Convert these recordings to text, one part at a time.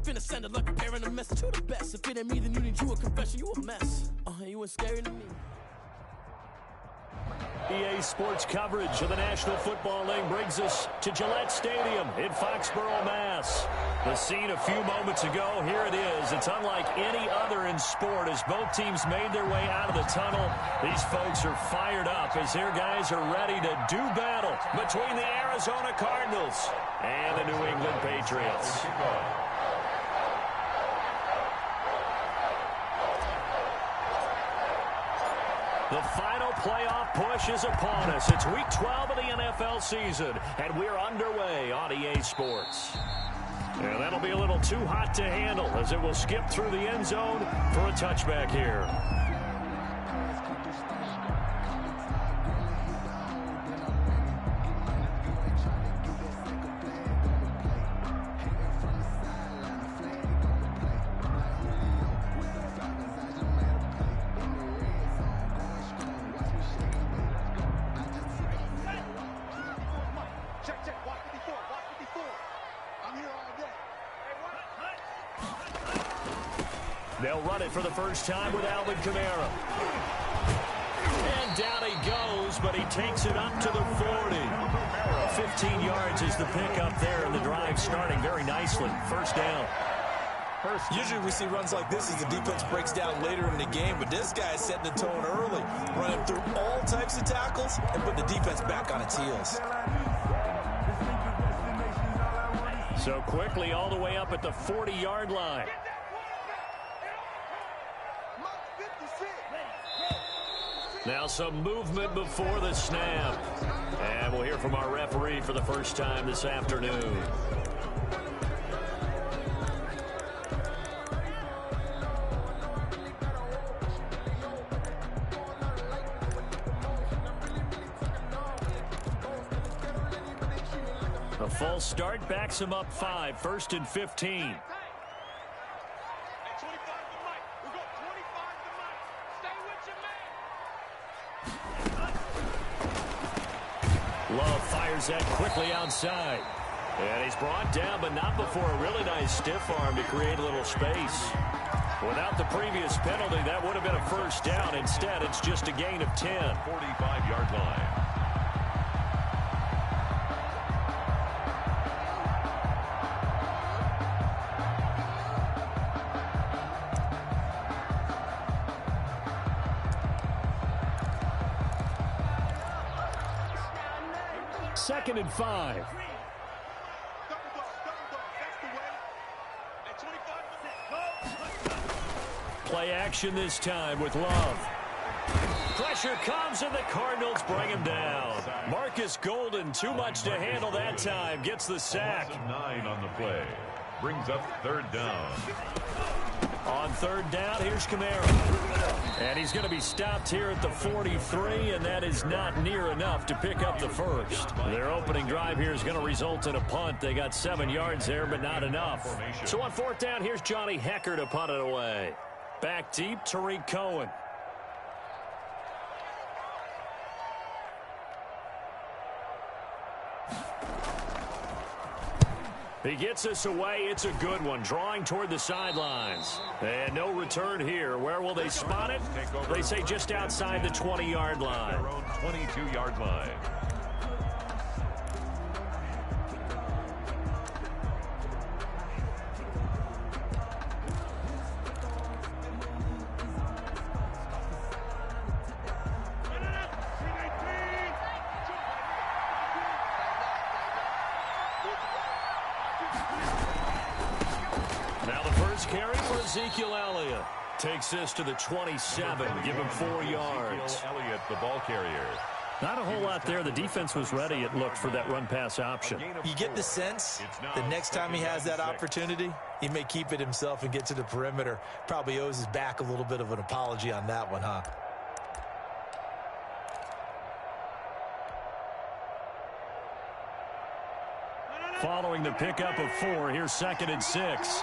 finna send a lucky pair and a message to the best. If it ain't me, then you need you a confession, you a mess. You ain't scary to me. EA Sports coverage of the National Football League brings us to Gillette Stadium in Foxborough, Mass. The scene a few moments ago, here it is. It's unlike any other in sport as both teams made their way out of the tunnel. These folks are fired up as their guys are ready to do battle between the Arizona Cardinals and the New England Patriots. The final playoff push is upon us. It's Week 12 of the NFL season, and we're underway on EA Sports. And that'll be a little too hot to handle as it will skip through the end zone for a touchback here. They'll run it for the first time with Alvin Kamara. And down he goes, but he takes it up to the 40. 15 yards is the pickup there, and the drive starting very nicely. First down. Usually we see runs like this as the defense breaks down later in the game, but this guy is setting the tone early, running through all types of tackles and putting the defense back on its heels. So quickly all the way up at the 40-yard line. Now some movement before the snap. And we'll hear from our referee for the first time this afternoon. A false start backs him up 5, 1st and 15. Love fires that quickly outside. And he's brought down, but not before a really nice stiff arm to create a little space. Without the previous penalty, that would have been a first down. Instead, it's just a gain of 10. 45-yard line. Second and 5. Play action this time with Love. Pressure comes and the Cardinals bring him down. Marcus Golden, too much to handle that time, gets the sack. 9 on the play. Brings up third down. On third down, here's Kamara. And he's going to be stopped here at the 43, and that is not near enough to pick up the first. Their opening drive here is going to result in a punt. They got 7 yards there, but not enough. So on fourth down, here's Johnny Hecker to punt it away. Back deep, Tariq Cohen. He gets us away. It's a good one. Drawing toward the sidelines. And no return here. Where will they spot it? They say just outside the 20-yard line. Their own 22-yard line. Carry for Ezekiel Elliott. Takes this to the 27. Give him 4 yards. Elliott, the ball carrier. Not a whole lot there. The defense was ready, it looked, for that run-pass option. You get the sense the next time he has that opportunity, he may keep it himself and get to the perimeter. Probably owes his back a little bit of an apology on that one, huh? Following the pickup of 4, here's 2nd and 6.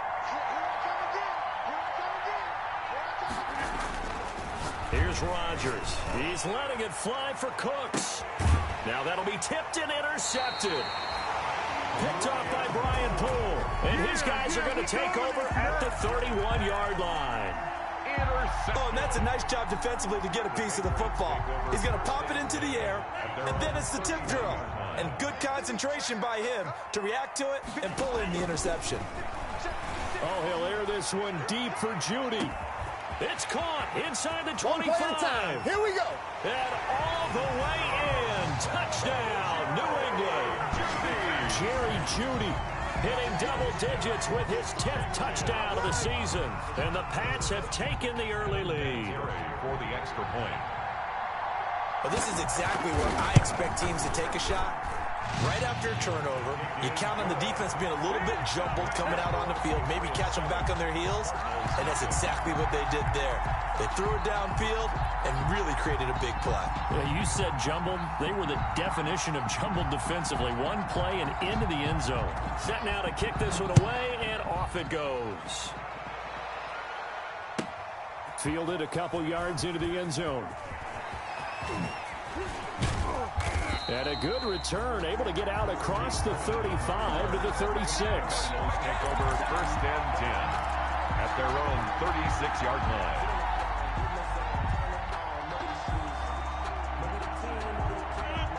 Here's Rodgers. He's letting it fly for Cooks. Now that'll be tipped and intercepted. Picked off by Brian Poole. And his guys are going to take over at the 31-yard line. Oh, and that's a nice job defensively to get a piece of the football. He's going to pop it into the air, and then it's the tip drill. And good concentration by him to react to it and pull in the interception. Oh, he'll air this one deep for Judy. It's caught inside the 25. Here we go. And all the way in. Touchdown, New England. Jerry Judy hitting double digits with his 10th touchdown of the season. And the Pats have taken the early lead. For the extra point. Well, this is exactly where I expect teams to take a shot. Right after a turnover, you count on the defense being a little bit jumbled coming out on the field, maybe catch them back on their heels, and that's exactly what they did there. They threw it downfield and really created a big play. Yeah, you said jumbled. They were the definition of jumbled defensively. One play and into the end zone. Set now to kick this one away, and off it goes. Fielded a couple yards into the end zone. And a good return, able to get out across the 35 to the 36. Take over 1st and 10 at their own 36-yard line.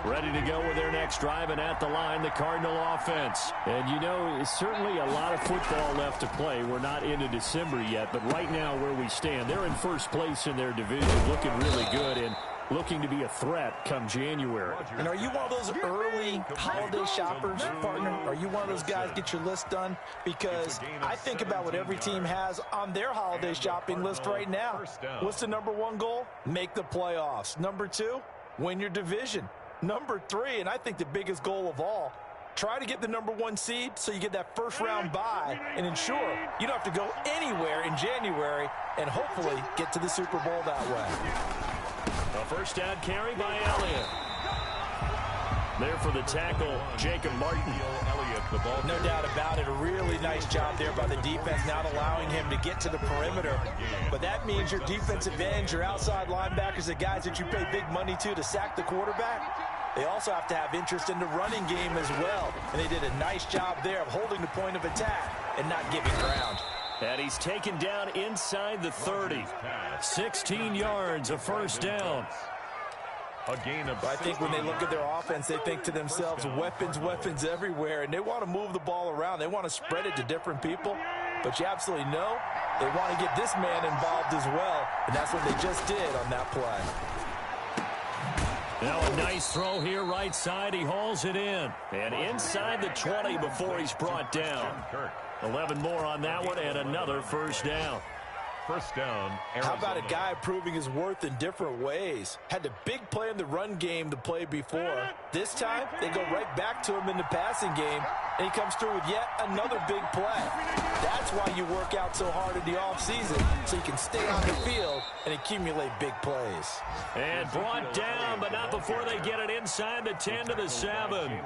Ready to go with their next drive, and at the line, the Cardinal offense. And you know, certainly a lot of football left to play. We're not into December yet, but right now where we stand, they're in first place in their division, looking really good and looking to be a threat come January. And are you one of those early holiday shoppers, partner? Are you one of those guys get your list done? Because I think about what every team has on their holiday shopping list right now. What's the #1 goal? Make the playoffs. #2, win your division. #3, and I think the biggest goal of all, try to get the #1 seed so you get that first-round bye and ensure you don't have to go anywhere in January and hopefully get to the Super Bowl that way. A first down carry by Elliott. There for the tackle, Jacob Martin. No doubt about it. A really nice job there by the defense, not allowing him to get to the perimeter. But that means your defensive ends, your outside linebackers, the guys that you pay big money to sack the quarterback, they also have to have interest in the running game as well. And they did a nice job there of holding the point of attack and not giving ground. And he's taken down inside the 30. 16 yards, a first down. A gain of I think when they look at their offense, they think to themselves, weapons, weapons everywhere, and they want to move the ball around. They want to spread it to different people, but you absolutely know they want to get this man involved as well, and that's what they just did on that play. Now a nice throw here, right side. He hauls it in, and inside the 20 before he's brought down. 11 more on that one, and another first down. First down, Arizona. How about a guy proving his worth in different ways? Had the big play in the run game to play before. This time, they go right back to him in the passing game, and he comes through with yet another big play. That's why you work out so hard in the offseason, so you can stay on the field and accumulate big plays. And brought down, but not before they get it inside the 10 to the 7.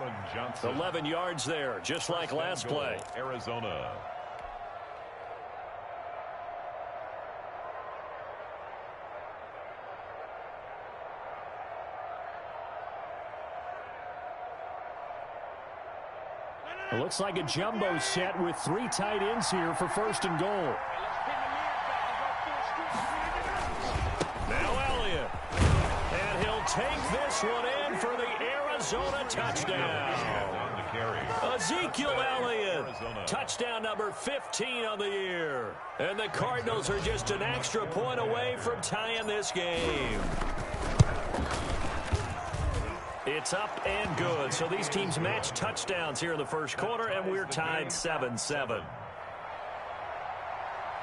11 yards there, just like last play. Arizona. It looks like a jumbo set with 3 tight ends here for 1st and goal. Now Elliott. And he'll take this one in for the Arizona touchdown. Ezekiel Elliott. Touchdown number 15 on the year. And the Cardinals are just an extra point away from tying this game. It's up and good. So these teams match touchdowns here in the first quarter, and we're tied 7-7.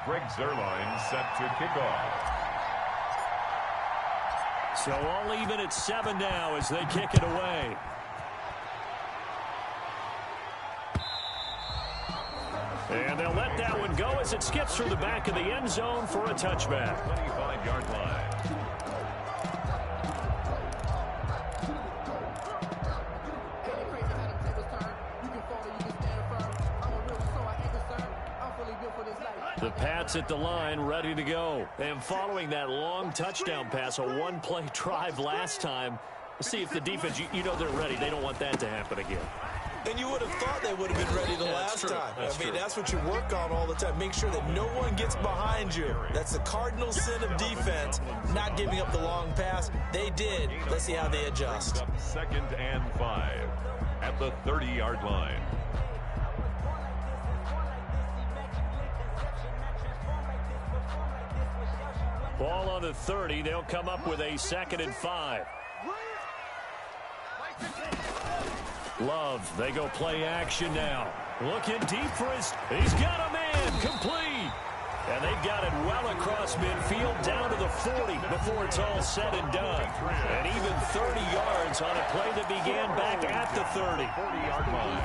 Greg Zuerlein set to kick off. So all even at 7 now as they kick it away. And they'll let that one go as it skips through the back of the end zone for a touchback. 25-yard line. The Pats at the line, ready to go. And following that long touchdown pass, a one-play drive last time, let's see if the defense, you know they're ready. They don't want that to happen again. And you would have thought they would have been ready the last time. That's what you work on all the time. Make sure that no one gets behind you. That's the cardinal sin of defense, not giving up the long pass. They did. Let's see how they adjust. Up 2nd and 5 at the 30-yard line. Ball on the 30. They'll come up with a 2nd and 5. Love, they go play action now. Looking deep for he's got a man, complete. And they've got it well across midfield down to the 40 before it's all said and done. And even 30 yards on a play that began back at the 30. 40-yard line.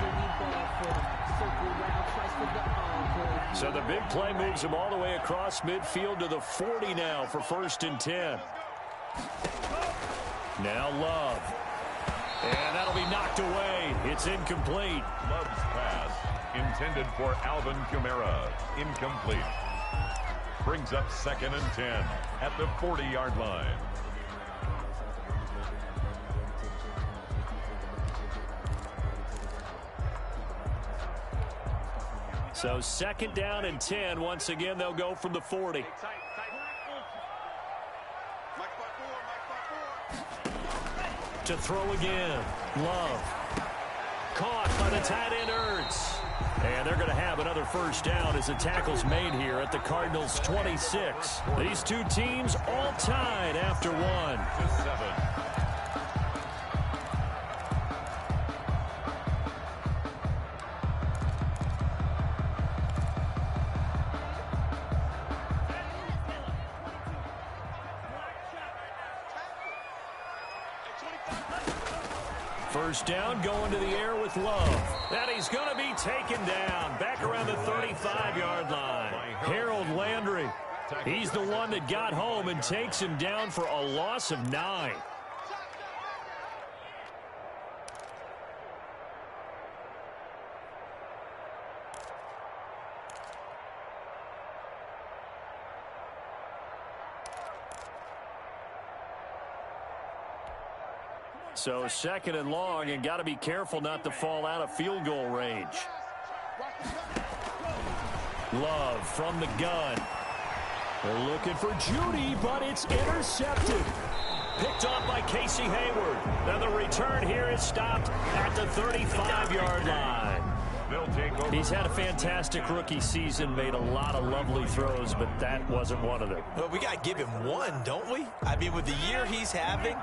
So the big play moves him all the way across midfield to the 40 now for 1st and 10. Now Love. And that'll be knocked away. It's incomplete. Love's pass intended for Alvin Kamara. Incomplete. Brings up 2nd and 10 at the 40-yard line. So 2nd down and 10. Once again, they'll go from the 40. To throw again. Love. Caught by the tight end Ertz. And they're going to have another 1st down as the tackle's made here at the Cardinals' 26. These two teams all tied after 1. To 7. First down, going to the air with Love. And he's going to be taken down back around the 35-yard line. Harold Landry, he's the one that got home and takes him down for a loss of 9. So 2nd and long, and got to be careful not to fall out of field goal range. Love from the gun. They're looking for Judy, but it's intercepted. Picked off by Casey Hayward. Now the return here is stopped at the 35-yard line. He's had a fantastic rookie season, made a lot of lovely throws, but that wasn't one of them. Well, we got to give him one, don't we? I mean, with the year he's having,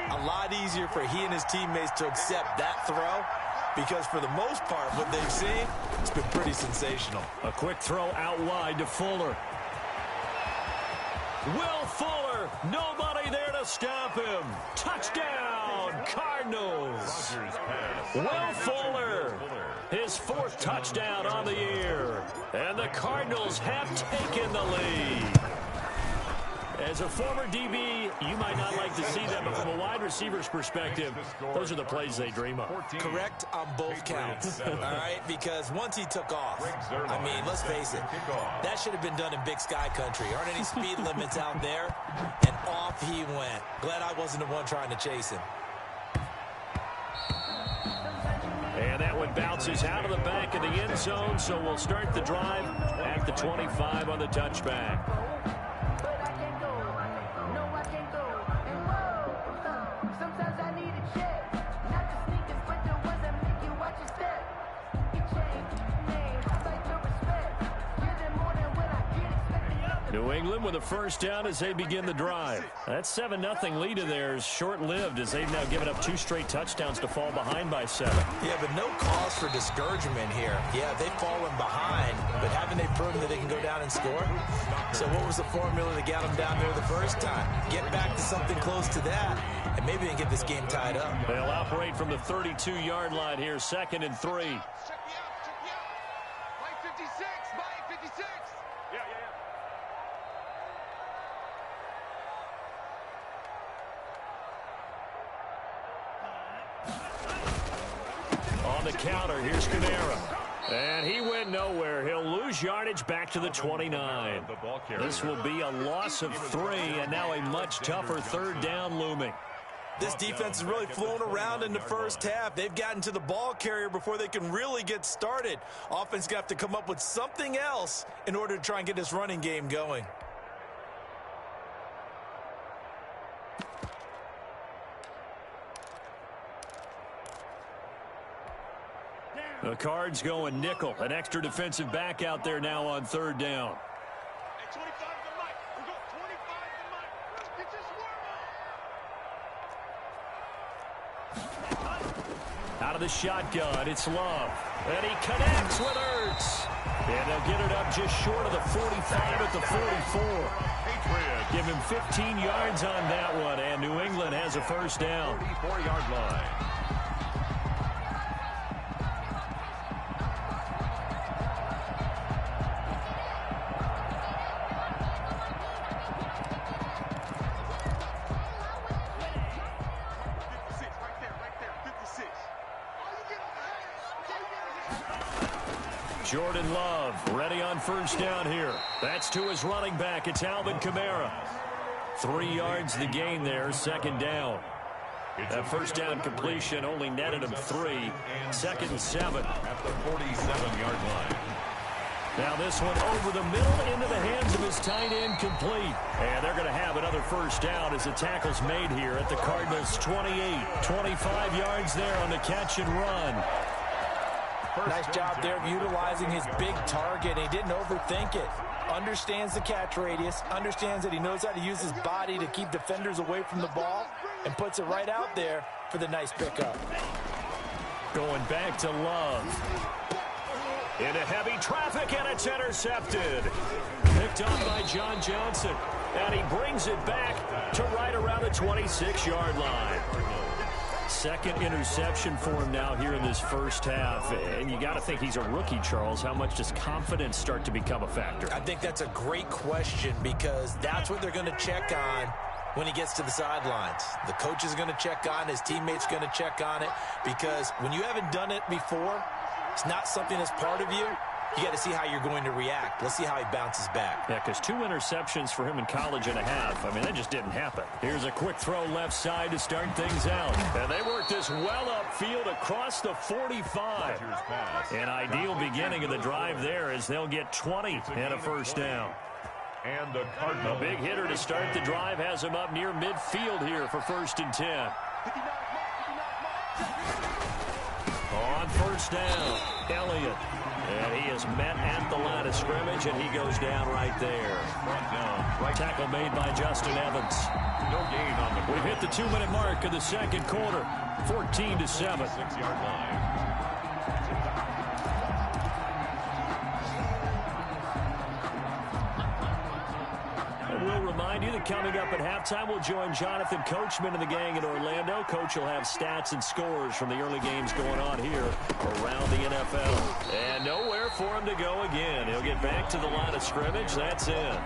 a lot easier for he and his teammates to accept that throw, because for the most part, what they've seen, it's been pretty sensational. A quick throw out wide to Fuller. Will Fuller, nobody there to stop him. Touchdown, Cardinals. Will Fuller, his 4th touchdown on the year. And the Cardinals have taken the lead. As a former DB, you might not like to see that, but from a wide receiver's perspective, those are the plays they dream of. Correct on both counts, all right? Because once he took off, I mean, let's face it, that should have been done in Big Sky country. Aren't any speed limits out there? And off he went. Glad I wasn't the one trying to chase him. And that one bounces out of the back of the end zone, so we'll start the drive at the 25 on the touchback. New England with a 1st down as they begin the drive. That 7-0 lead of theirs short-lived as they've now given up 2 straight touchdowns to fall behind by 7. Yeah, but no cause for discouragement here. Yeah, they've fallen behind, but haven't they proven that they can go down and score? So what was the formula that got them down there the first time? Get back to something close to that, and maybe they can get this game tied up. They'll operate from the 32-yard line here, 2nd and 3. On the counter, here's Kamara. And he went nowhere. He'll lose yardage back to the 29. This will be a loss of 3, and now a much tougher 3rd down looming. This defense is really flown around in the first half. They've gotten to the ball carrier before they can really get started. Offense got to come up with something else in order to try and get this running game going. The Cards going nickel. An extra defensive back out there now on third down. Out of the shotgun, it's Love. And he connects with Ertz. And they'll get it up just short of the 45 at the 44. Give him 15 yards on that one, and New England has a first down. 44-yard line. Jordan Love ready on first down here. That's to his running back. It's Alvin Kamara. 3 yards the gain there, second down. That first down completion only netted him 3. Second and 7. At the 47-yard line. Now this one over the middle into the hands of his tight end, complete. And they're going to have another first down as the tackle's made here at the Cardinals' 28. 25 yards there on the catch and run. Nice job there of utilizing his big target. He didn't overthink it. Understands the catch radius. Understands that he knows how to use his body to keep defenders away from the ball. And puts it right out there for the nice pickup. Going back to Love. Into heavy traffic, and it's intercepted. Picked up by John Johnson. And he brings it back to right around the 26-yard line. Second interception for him now here in this first half. And you got to think he's a rookie, Charles. How much does confidence start to become a factor? I think that's a great question, because that's what they're going to check on when he gets to the sidelines. The coach is going to check on, his teammates going to check on it, because when you haven't done it before, it's not something that's part of you. You got to see how you're going to react. Let's see how he bounces back. Yeah, because 2 interceptions for him in college and a half. I mean, that just didn't happen. Here's a quick throw left side to start things out. And they work this well upfield across the 45. An ideal beginning of the drive there, as they'll get 20 and a first down. And the Cardinals. A big hitter to start the drive has him up near midfield here for first and 10. On first down, Elliott. And he is met at the line of scrimmage, and he goes down right there. Tackle made by Justin Evans. No gain on the. We've hit the 2-minute mark of the second quarter. 14-7. 6-yard line. We'll remind you that coming up at halftime, we'll join Jonathan Coachman and the gang in Orlando. Coach will have stats and scores from the early games going on here around the NFL. And nowhere for him to go again. He'll get back to the line of scrimmage. That's in.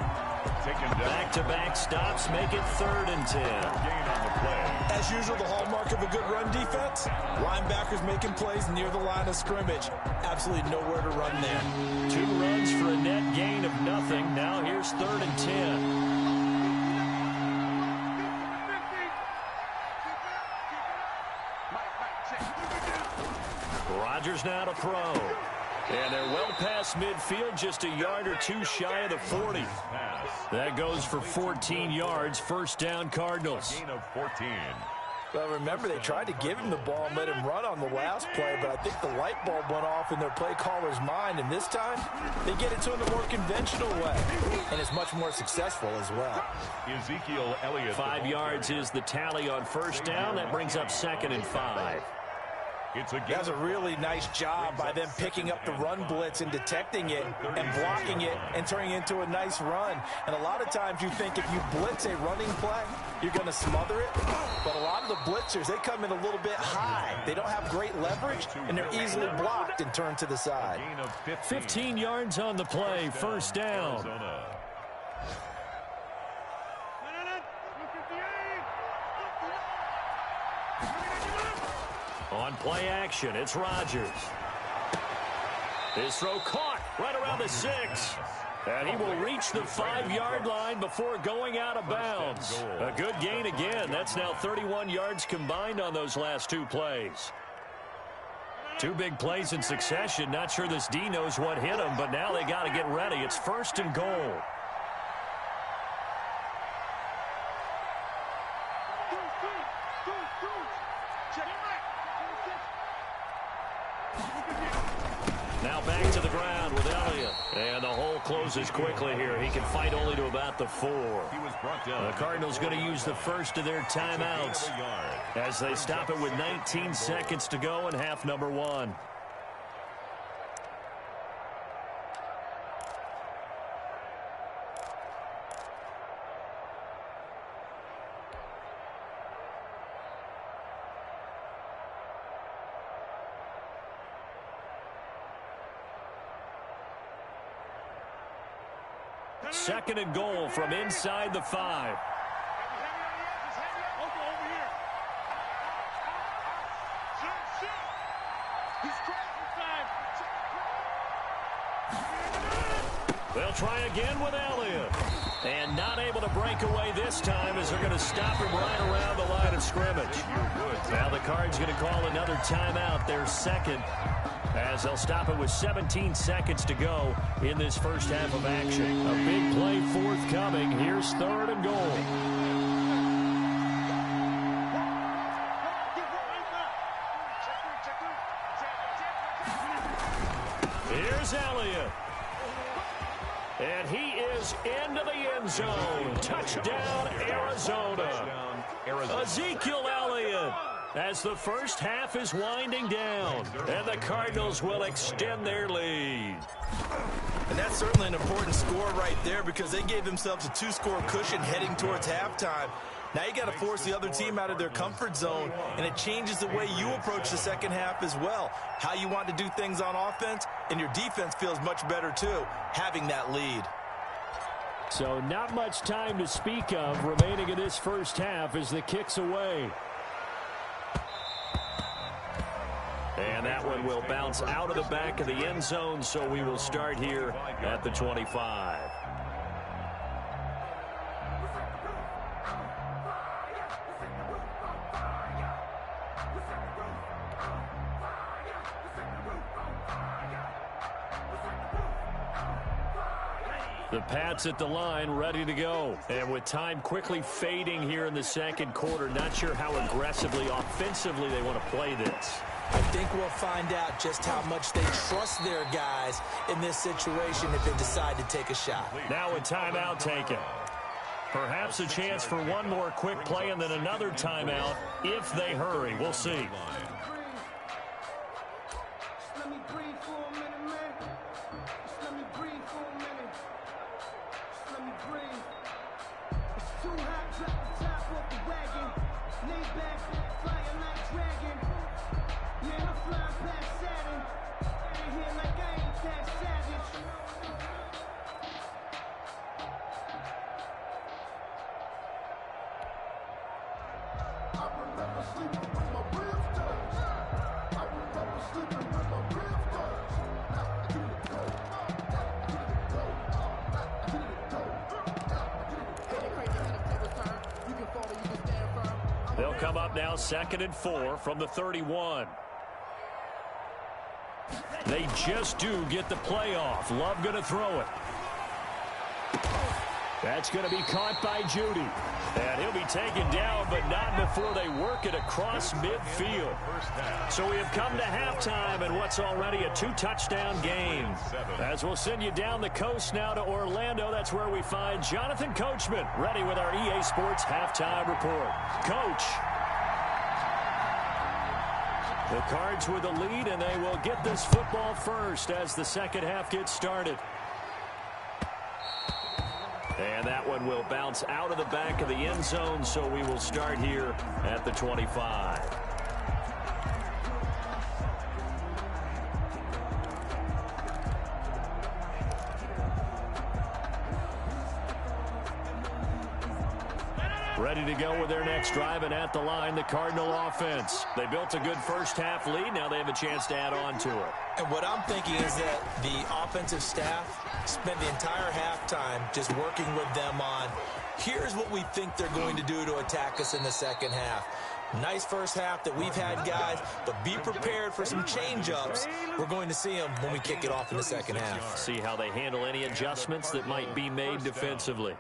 Back-to-back stops make it 3rd and 10. Gain on the play. As usual, the hallmark of a good run defense, linebackers making plays near the line of scrimmage. Absolutely nowhere to run there. 2 runs for a net gain of nothing. Now here's 3rd and 10. Rodgers now to throw. And they're well past midfield, just a yard or 2 shy of the 40. That goes for 14 yards. First down, Cardinals. Gain of 14. Well, remember, they tried to give him the ball and let him run on the last play, but I think the light bulb went off in their play caller's mind, and this time they get it to him the more conventional way, and it's much more successful as well. Ezekiel Elliott. 5 yards is the tally on first down. That brings up 2nd and 5. That's a really nice job by them picking up the run blitz and detecting it and blocking it and turning it into a nice run. And a lot of times you think if you blitz a running play, you're going to smother it. But a lot of the blitzers, they come in a little bit high. They don't have great leverage, and they're easily blocked and turned to the side. 15 yards on the play, first down. On play action, it's Rodgers. His throw caught right around the 6. And he will reach the 5-yard line before going out of bounds. A good gain again. That's now 31 yards combined on those last 2 plays. 2 big plays in succession. Not sure this D knows what hit him, but now they got to get ready. It's 1st and goal. Now back to the ground with Elliott. And the hole closes quickly here. He can fight only to about the 4. The Cardinals going to use the first of their timeouts as they stop it with 19 seconds to go in half number 1. Second and goal from inside the 5. They'll try again with Elliott. And not able to break away this time as they're going to stop him right around the line of scrimmage. Now the Cards going to call another timeout, their second, as they'll stop it with 17 seconds to go in this first half of action. A big play forthcoming. Here's 3rd and goal. Here's Elliott. And he is into the end zone. Touchdown, Arizona. Ezekiel Elliott, as the first half is winding down, and the Cardinals will extend their lead. And that's certainly an important score right there because they gave themselves a 2-score cushion heading towards halftime. Now you got to force the other team out of their comfort zone, and it changes the way you approach the second half as well. How you want to do things on offense, and your defense feels much better too, having that lead. So not much time to speak of remaining in this first half as the kick's away. And that one will bounce out of the back of the end zone, so we will start here at the 25. The Pats at the line, ready to go. And with time quickly fading here in the second quarter, not sure how aggressively, offensively they want to play this. I think we'll find out just how much they trust their guys in this situation if they decide to take a shot. Now a timeout taken. Perhaps a chance for one more quick play and then another timeout if they hurry. We'll see. They'll come up now 2nd and 4 from the 31. They just do get the play off. Love going to throw it. That's going to be caught by Judy. And he'll be taken down, but not before they work it across midfield. So we have come to halftime in what's already a 2-touchdown game. As we'll send you down the coast now to Orlando, that's where we find Jonathan Coachman, ready with our EA Sports halftime report. Coach. The Cards with the lead, and they will get this football first as the second half gets started. And that one will bounce out of the back of the end zone, so we will start here at the 25. Ready to go with their next drive, and at the line, the Cardinal offense. They built a good first half lead. Now they have a chance to add on to it. And what I'm thinking is that the offensive staff spent the entire halftime just working with them on, here's what we think they're going to do to attack us in the second half. Nice first half that we've had, guys, but be prepared for some change-ups. We're going to see them when we kick it off in the second half. See how they handle any adjustments that might be made defensively.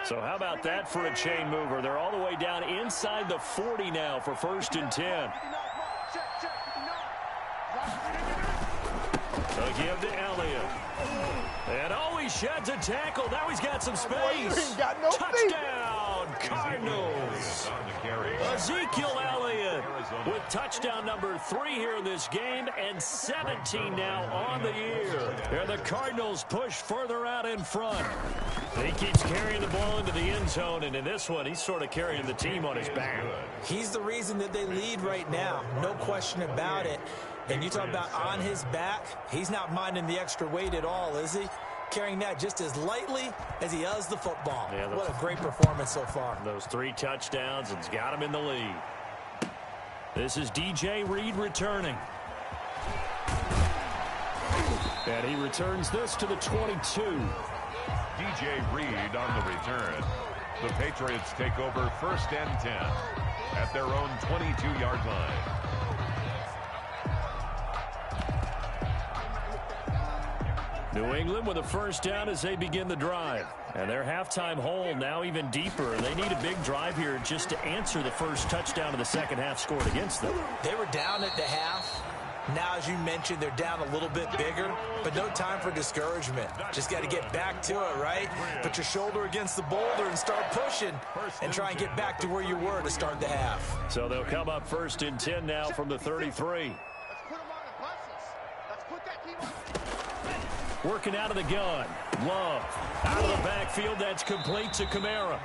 So how about that for a chain mover? They're all the way down inside the 40 now for 1st and 10. They'll give to Elliott. And oh, he sheds a tackle. Now he's got some space. Touchdown, Cardinals. Ezekiel Elliott with touchdown number 3 here in this game and 17 now on the year. And the Cardinals push further out in front. He keeps carrying the ball into the end zone, and in this one, he's sort of carrying the team on his back. He's the reason that they lead right now. No question about it. And you talk about on his back, he's not minding the extra weight at all, is he? Carrying that just as lightly as he does the football. Yeah, what a great performance so far. Those 3 touchdowns and's got him in the lead. This is DJ Reed returning. And he returns this to the 22. DJ Reed on the return. The Patriots take over 1st and 10 at their own 22-yard line. New England with a 1st down as they begin the drive. And their halftime hole now even deeper. They need a big drive here just to answer the first touchdown of the second half scored against them. They were down at the half. Now, as you mentioned, they're down a little bit bigger, but no time for discouragement. Just got to get back to it, right? Put your shoulder against the boulder and start pushing and try and get back to where you were to start the half. So they'll come up 1st and 10 now from the 33. Working out of the gun. Love. Out of the backfield. That's complete to Kamara.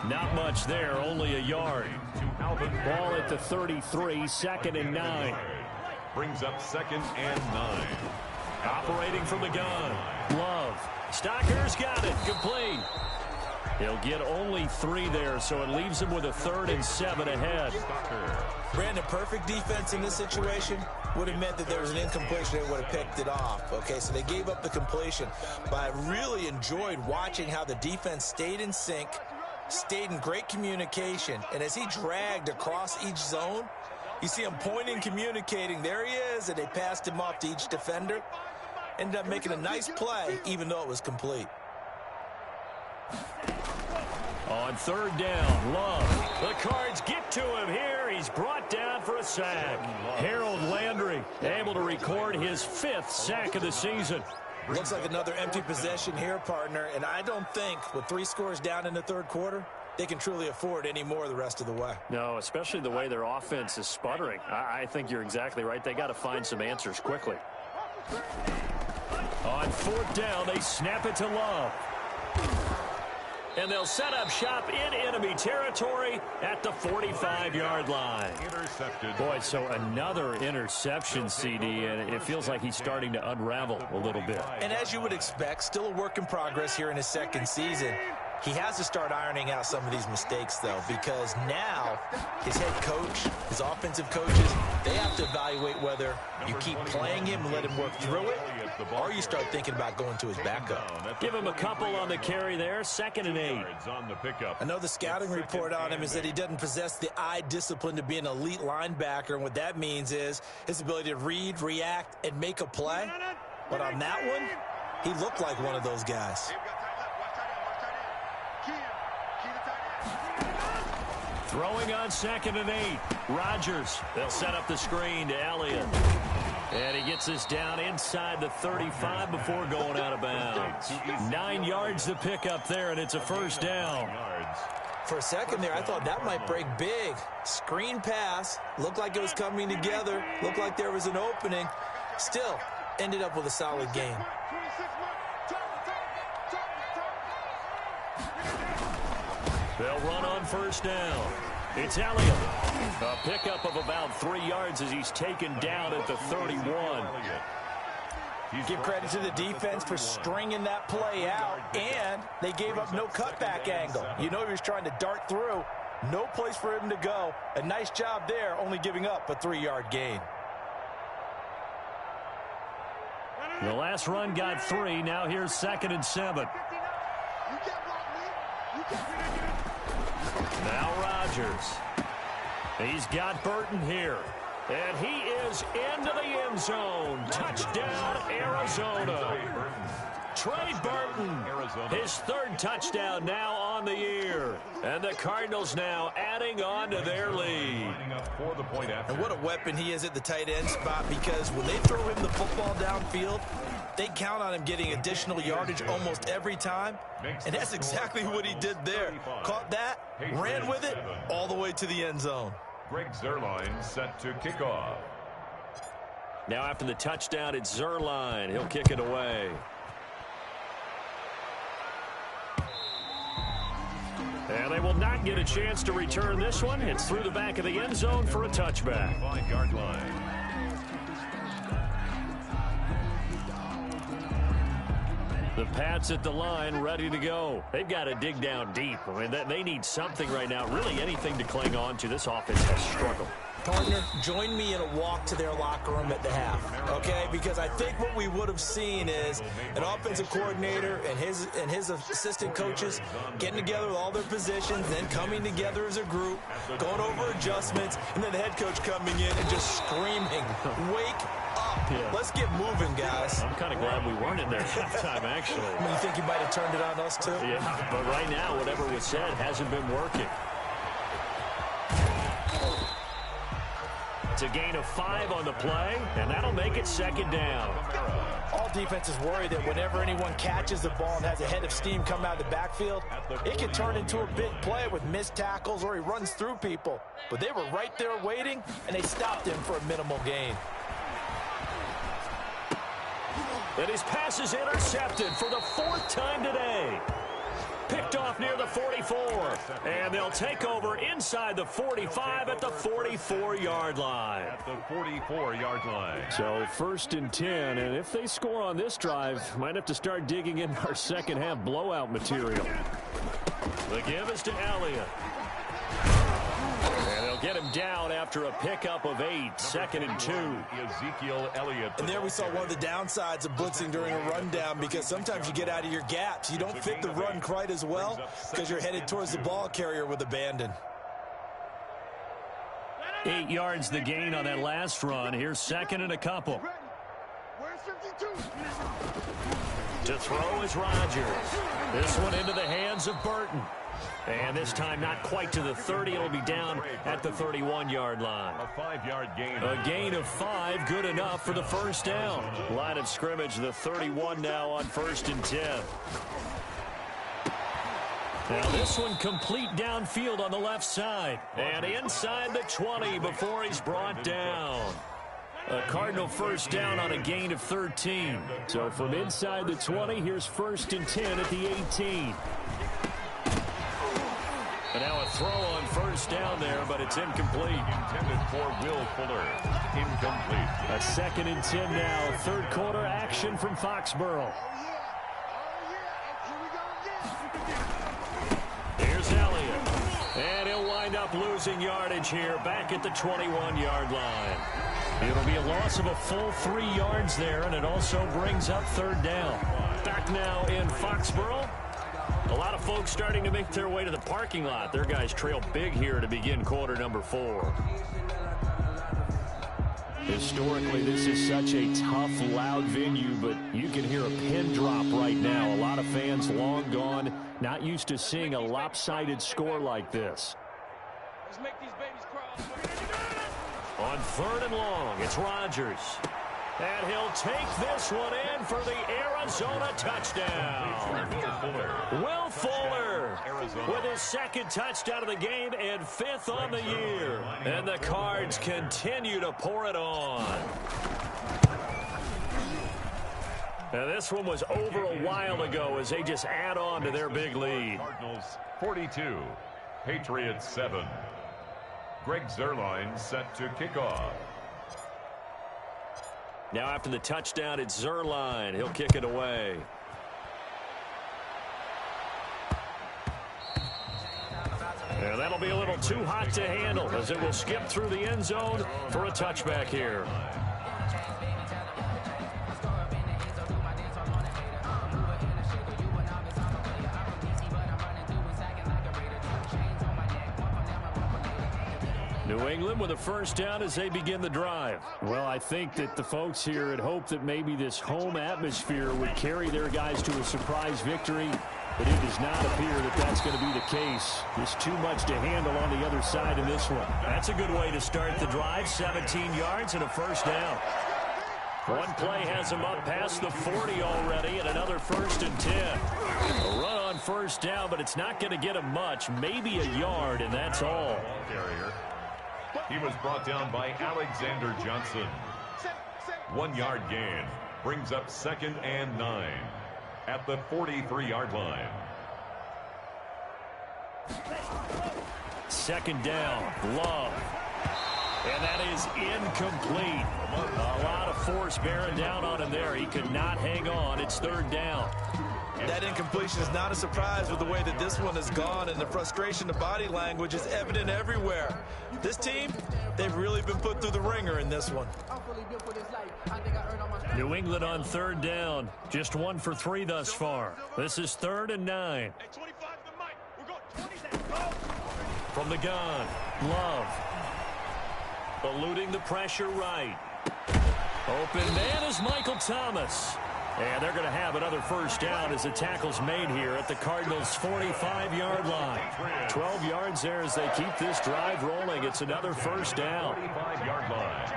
Not much there. Only a yard. Ball at the 33. 2nd and 9. Brings up 2nd and 9. Operating from the gun. Love. Stocker's got it. Complete. He'll get only 3 there, so it leaves him with a 3rd and 7 ahead. Brandon, perfect defense in this situation would have meant that there was an incompletion. They would have picked it off. Okay, so they gave up the completion. But I really enjoyed watching how the defense stayed in sync, stayed in great communication. And as he dragged across each zone, you see him pointing, communicating. There he is, and they passed him off to each defender. Ended up making a nice play, even though it was complete. On 3rd down, Love. The Cards get to him here. He's brought down for a sack. Harold Landry able to record his 5th sack of the season. Looks like another empty possession here, partner. And I don't think with 3 scores down in the 3rd quarter, they can truly afford any more the rest of the way. No, especially the way their offense is sputtering. I think you're exactly right. They got to find some answers quickly. On 4th down, they snap it to Love. And they'll set up shop in enemy territory at the 45-yard line. Intercepted. Boy, so another interception, CD, and it feels like he's starting to unravel a little bit. And as you would expect, still a work in progress here in his 2nd season. He has to start ironing out some of these mistakes, though, because now his head coach, his offensive coaches, they have to evaluate whether you keep playing him and let him work through it, or you start thinking about going to his backup. Give him a couple on the carry there, 2nd and 8. I know the scouting report on him is that he doesn't possess the eye discipline to be an elite linebacker, and what that means is his ability to read, react, and make a play. But on that one, he looked like one of those guys. Throwing on 2nd and 8. Rodgers. They'll set up the screen to Elliott. And he gets us down inside the 35 before going out of bounds. 9 yards to pick up there, and it's a 1st down. For a second there, I thought that might break big. Screen pass. Looked like it was coming together. Looked like there was an opening. Still, ended up with a solid game. They'll run on 1st down. It's Elliott. A pickup of about 3 yards as he's taken down at the 31. Give credit to the defense for stringing that play out, and they gave up no cutback angle. You know he was trying to dart through. No place for him to go. A nice job there, only giving up a 3-yard gain. The last run got 3. Now here's 2nd and 7. Now Rodgers. He's got Burton here. And he is into the end zone. Touchdown, Arizona. Trey Burton, his 3rd touchdown now on the year. And the Cardinals now adding on to their lead. And what a weapon he is at the tight end spot, because when they throw him the football downfield, they count on him getting additional yardage almost every time. And that's exactly what he did there. Caught that, ran with it, all the way to the end zone. Greg Zuerlein set to kick off. Now after the touchdown, it's Zuerlein. He'll kick it away. And they will not get a chance to return this one. It's through the back of the end zone for a touchback. 5-yard line. The Pats at the line, ready to go. They've got to dig down deep. I mean, they need something right now, really anything to cling on to. This offense has struggled. Partner, join me in a walk to their locker room at the half, okay? Because I think what we would have seen is an offensive coordinator and his assistant coaches getting together with all their positions, then coming together as a group, going over adjustments, and then the head coach coming in and just screaming, "Wake up. Yeah. Let's get moving, guys." I'm kind of glad we weren't in there halftime, actually. I mean, you think you might have turned it on us, too? Yeah, but right now, whatever was said hasn't been working. It's a gain of 5 on the play, and that'll make it 2nd down. All defenses worry that whenever anyone catches the ball and has a head of steam come out of the backfield, it can turn into a big play with missed tackles or he runs through people. But they were right there waiting, and they stopped him for a minimal gain. And his pass is intercepted for the 4th time today. Picked off near the 44. And they'll take over inside the 45 at the 44-yard line. At the 44-yard line. So 1st and 10, and if they score on this drive, might have to start digging in our second-half blowout material. The give is to Elliott. And they'll get him down after a pickup of 8, 2nd and 2. Ezekiel Elliott. And there we saw one of the downsides of blitzing during a rundown, because sometimes you get out of your gaps. You don't fit the run quite as well because you're headed towards the ball carrier with abandon. 8 yards the gain on that last run. Here's 2nd and a couple. To throw is Rodgers. This one into the hands of Burton. And this time not quite to the 30. It'll be down at the 31-yard line. A 5-yard gain. A gain of 5, good enough for the 1st down. Line of scrimmage, the 31 now on 1st and 10. Now this one complete downfield on the left side. And inside the 20 before he's brought down. A Cardinal 1st down on a gain of 13. So from inside the 20, here's 1st and 10 at the 18. And now a throw on 1st down there, but it's incomplete. Intended for Will Fuller. Incomplete. A 2nd and 10 now. 3rd quarter action from Foxborough. Here's Elliott. And he'll wind up losing yardage here back at the 21-yard line. It'll be a loss of a full 3 yards there, and it also brings up 3rd down. Back now in Foxborough. A lot of folks starting to make their way to the parking lot. Their guys trail big here to begin quarter number 4. Historically, this is such a tough, loud venue, but you can hear a pin drop right now. A lot of fans long gone, not used to seeing a lopsided score like this. Let's make these babies cry. On 3rd and long, it's Rodgers. And he'll take this one in for the Arizona touchdown. Will Fuller with his 2nd touchdown of the game and 5th on the year. And the Cards continue to pour it on. Now this one was over a while ago as they just add on to their big lead. Cardinals 42, Patriots 7. Greg Zuerlein set to kick off. Now after the touchdown, it's Zuerlein. He'll kick it away. And that'll be a little too hot to handle as it will skip through the end zone for a touchback here. New England with a first down as they begin the drive. Well, I think that the folks here had hoped that maybe this home atmosphere would carry their guys to a surprise victory, but it does not appear that that's going to be the case. There's too much to handle on the other side in this one. That's a good way to start the drive. 17 yards and a first down. One play has him up past the 40 already, and another 1st and 10. A run on first down, but it's not going to get him much, maybe a yard, and that's all. He was brought down by Alexander Johnson. 1 yard gain brings up 2nd and 9 at the 43-yard line. 2nd down, Love. And that is incomplete. A lot of force bearing down on him there. He could not hang on. It's 3rd down. That incompletion is not a surprise with the way that this one has gone, and the frustration of body language is evident everywhere. This team, they've really been put through the ringer in this one. New England on 3rd down. Just 1 for 3 thus far. This is 3rd and 9. From the gun, Love. Eluding the pressure right. Open man is Michael Thomas. And they're going to have another first down as the tackle's made here at the Cardinals' 45-yard line. 12 yards there as they keep this drive rolling. It's another first down. 45-yard line.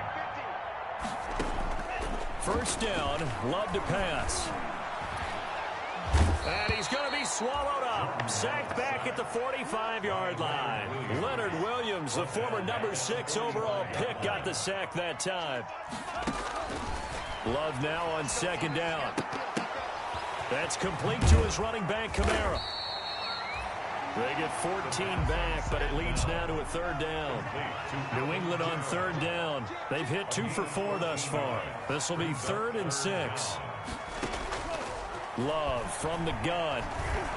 First down, Love to pass. And he's going to be swallowed up. Sacked back at the 45-yard line. Leonard Williams, the former number 6 overall pick, got the sack that time. Love now on 2nd down. That's complete to his running back, Kamara. They get 14 back, but it leads now to a 3rd down. New England on 3rd down. They've hit 2 for 4 thus far. This will be 3rd and 6. Love from the gun.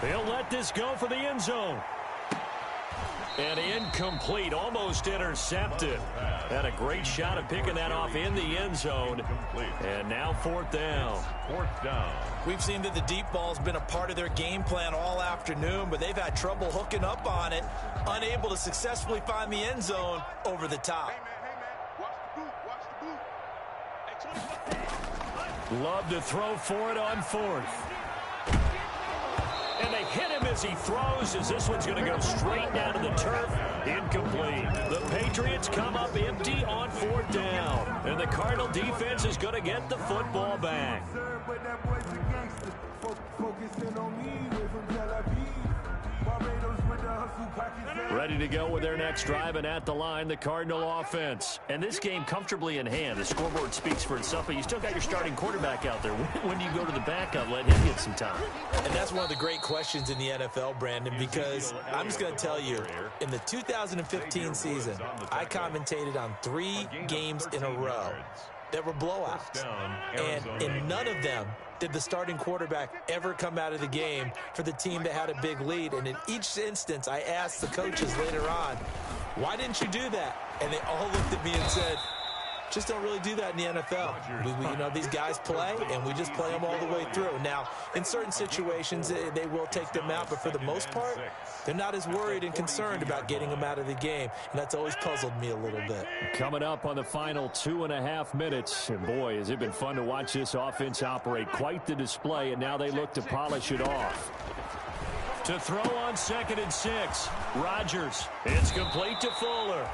He'll let this go for the end zone. And incomplete, almost intercepted. Had a great shot at picking that off in the end zone. And now 4th down. 4th down. We've seen that the deep ball's been a part of their game plan all afternoon, but they've had trouble hooking up on it, unable to successfully find the end zone over the top. Love to throw for it on 4th. And they hit him as he throws, as this one's going to go straight down to the turf. Incomplete. The Patriots come up empty on 4th down. And the Cardinal defense is going to get the football back. Ready to go with their next drive, and at the line, the Cardinal offense. And this game comfortably in hand. The scoreboard speaks for itself, but you still got your starting quarterback out there. When do you go to the backup, let him get some time? And that's one of the great questions in the NFL, Brandon, because I'm just going to tell you, in the 2015 season, I commentated on 3 games in a row that were blowouts. And in none of them did the starting quarterback ever come out of the game for the team that had a big lead. And in each instance, I asked the coaches later on, why didn't you do that? And they all looked at me and said, just don't really do that in the NFL. You know, these guys play, and we just play them all the way through. Now, in certain situations, they will take them out, but for the most part, they're not as worried and concerned about getting them out of the game, and that's always puzzled me a little bit. Coming up on the final 2.5 minutes, and boy, has it been fun to watch this offense operate. Quite the display, and now they look to polish it off. To throw on 2nd and 6, Rodgers. It's complete to Fuller.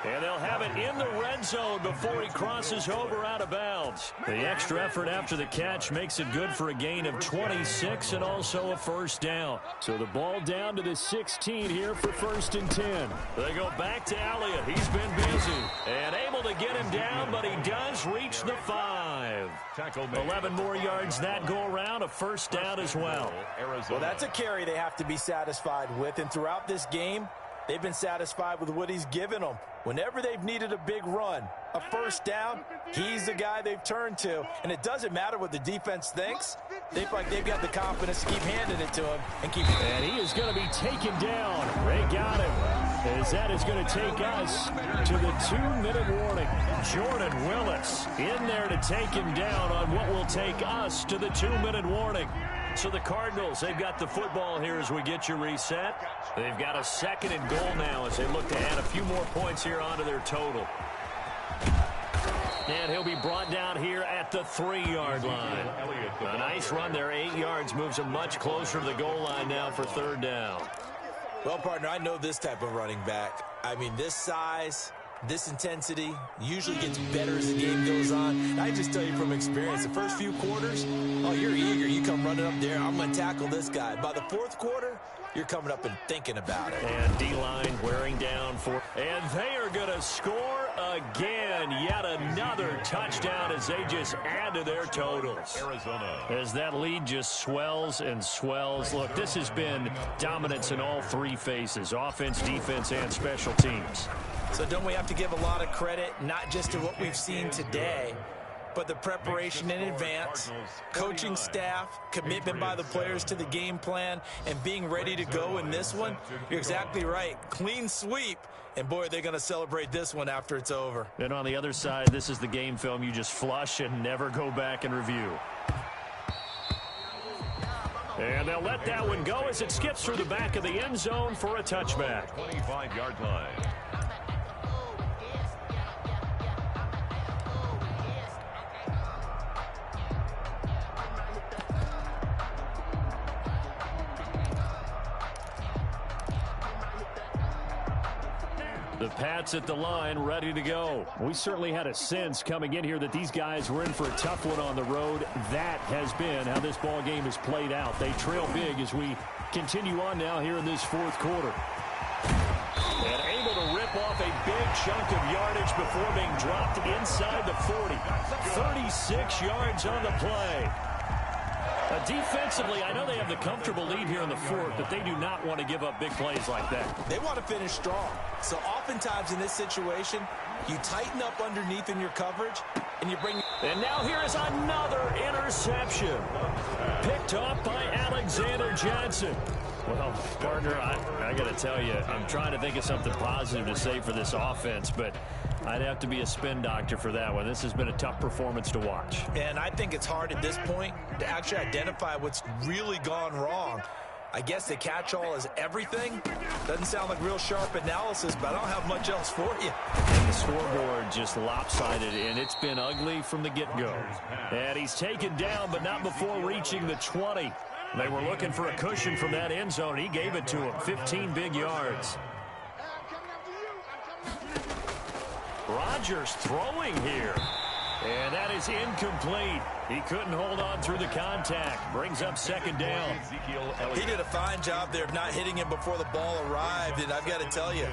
And they'll have it in the red zone before he crosses over out of bounds. The extra effort after the catch makes it good for a gain of 26 and also a first down. So the ball down to the 16 here for 1st and 10. They go back to Elliott. He's been busy and able to get him down, but he does reach the 5. 11 more yards that go around, a first down as well. Well, that's a carry they have to be satisfied with, and throughout this game, they've been satisfied with what he's given them. Whenever they've needed a big run, a first down, he's the guy they've turned to. And it doesn't matter what the defense thinks. They've got the confidence to keep handing it to him and keep. And he is going to be taken down. They got him. As that is going to take us to the 2-minute warning. Jordan Willis in there to take him down on what will take us to the 2-minute warning. So the Cardinals, they've got the football here as we get you reset. They've got a 2nd and goal now as they look to add a few more points here onto their total. And he'll be brought down here at the 3-yard line. A nice run there, 8 yards, moves him much closer to the goal line now for 3rd down. Well, partner, I know this type of running back. I mean, this size, this intensity usually gets better as the game goes on. And I just tell you from experience, the first few quarters, oh, you're eager. You come running up there, I'm going to tackle this guy. By the 4th quarter, you're coming up and thinking about it. And D-line wearing down for... And they are going to score again. Yet another touchdown as they just add to their totals. Arizona. As that lead just swells and swells. Look, this has been dominance in all 3 phases. Offense, defense, and special teams. So don't we have to give a lot of credit, not just to what we've seen today, but the preparation in advance, coaching staff, commitment by the players to the game plan, and being ready to go in this one? You're exactly right. Clean sweep. And, boy, they're going to celebrate this one after it's over. And on the other side, this is the game film you just flush and never go back and review. And they'll let that one go as it skips through the back of the end zone for a touchback. 25-yard line. The Pats at the line, ready to go. We certainly had a sense coming in here that these guys were in for a tough one on the road. That has been how this ball game has played out. They trail big as we continue on now here in this 4th quarter. And able to rip off a big chunk of yardage before being dropped inside the 40. 36 yards on the play. Defensively, I know they have the comfortable lead here in the 4th, but they do not want to give up big plays like that. They want to finish strong. So oftentimes in this situation, you tighten up underneath in your coverage, and you bring... And now here is another interception. Picked off by Alexander Johnson. Well, partner, I got to tell you, I'm trying to think of something positive to say for this offense, but I'd have to be a spin doctor for that one. This has been a tough performance to watch. And I think it's hard at this point to actually identify what's really gone wrong. I guess the catch-all is everything. Doesn't sound like real sharp analysis, but I don't have much else for you. And the scoreboard just lopsided, and it's been ugly from the get-go. And he's taken down, but not before reaching the 20. They were looking for a cushion from that end zone. He gave it to him. 15 big yards. Rodgers throwing here. And that is incomplete. He couldn't hold on through the contact. Brings up 2nd down. He did a fine job there of not hitting him before the ball arrived. And I've got to tell you,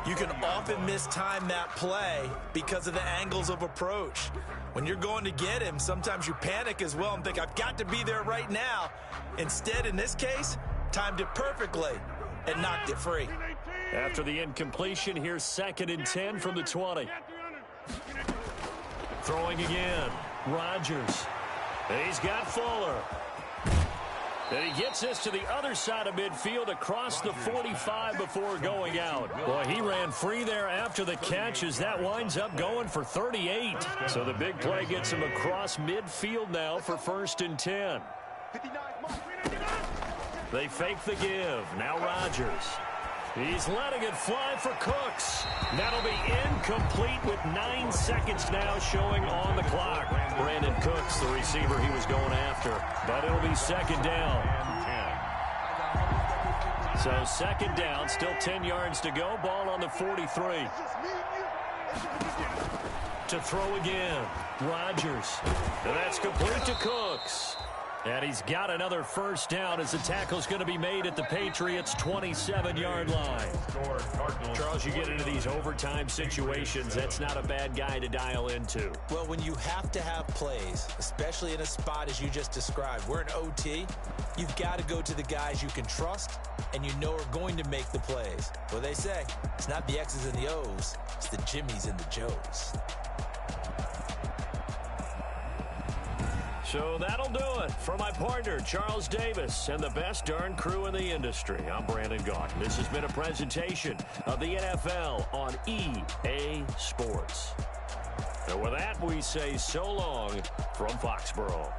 you can often mistime that play because of the angles of approach. When you're going to get him, sometimes you panic as well and think, I've got to be there right now. Instead, in this case, timed it perfectly and knocked it free. After the incompletion, here's 2nd and 10 from the 20. Throwing again. Rodgers. He's got Fuller. And he gets this to the other side of midfield across the 45 before going out. Boy, he ran free there after the catch as that winds up going for 38. So the big play gets him across midfield now for 1st and 10. They fake the give. Now Rodgers. He's letting it fly for Cooks. That'll be incomplete with 9 seconds now showing on the clock. Brandon Cooks, the receiver he was going after. But it'll be 2nd down. So 2nd down, still 10 yards to go. Ball on the 43. To throw again. Rodgers. And that's complete to Cooks. And he's got another 1st down as the tackle's going to be made at the Patriots' 27-yard line. Charles, you get into these overtime situations, that's not a bad guy to dial into. Well, when you have to have plays, especially in a spot as you just described, we're in OT, you've got to go to the guys you can trust and you know are going to make the plays. Well, they say it's not the X's and the O's, it's the Jimmies and the Joes. So that'll do it for my partner, Charles Davis, and the best darn crew in the industry. I'm Brandon Gaughan. This has been a presentation of the NFL on EA Sports. And with that, we say so long from Foxborough.